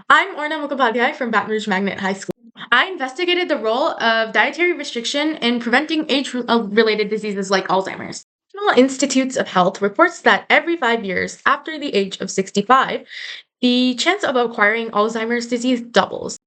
I'm Orna Mukhopadhyay from Baton Rouge Magnet High School. I investigated the role of dietary restriction in preventing age-related diseases like Alzheimer's. National Institutes of Health reports that every 5 years after the age of 65, the chance of acquiring Alzheimer's disease doubles.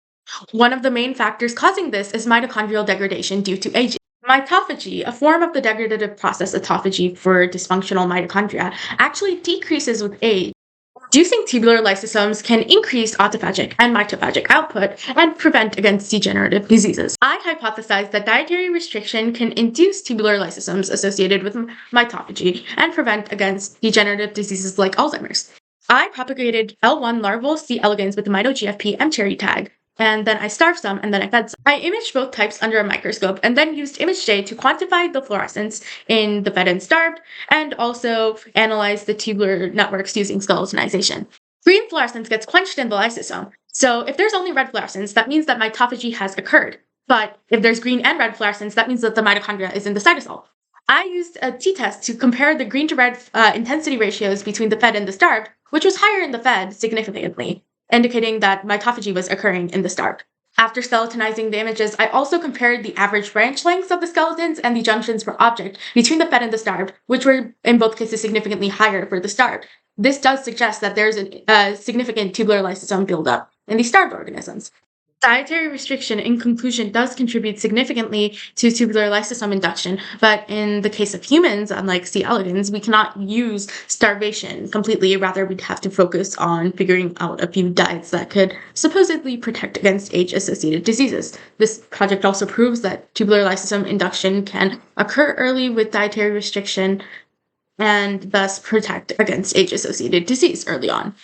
One of the main factors causing this is mitochondrial degradation due to aging. Mitophagy, a form of the degradative process autophagy for dysfunctional mitochondria, actually decreases with age. Reducing tubular lysosomes can increase autophagic and mitophagic output and prevent against degenerative diseases. I hypothesized that dietary restriction can induce tubular lysosomes associated with mitophagy and prevent against degenerative diseases like Alzheimer's. I propagated L1 larval C. elegans with the MitoGFP mCherry tag, and then I starved some and then I fed some. I imaged both types under a microscope and then used ImageJ to quantify the fluorescence in the fed and starved and also analyze the tubular networks using skeletonization. Green fluorescence gets quenched in the lysosome. So if there's only red fluorescence, that means that mitophagy has occurred. But if there's green and red fluorescence, that means that the mitochondria is in the cytosol. I used a t-test to compare the green to red intensity ratios between the fed and the starved, which was higher in the fed significantly, indicating that mitophagy was occurring in the starved. After skeletonizing the images, I also compared the average branch lengths of the skeletons and the junctions per object between the fed and the starved, which were in both cases significantly higher for the starved. This does suggest that there's a significant tubular lysosome buildup in these starved organisms. Dietary restriction, in conclusion, does contribute significantly to tubular lysosome induction, but in the case of humans, unlike C. elegans, we cannot use starvation completely. Rather, we'd have to focus on figuring out a few diets that could supposedly protect against age-associated diseases. This project also proves that tubular lysosome induction can occur early with dietary restriction and thus protect against age-associated disease early on.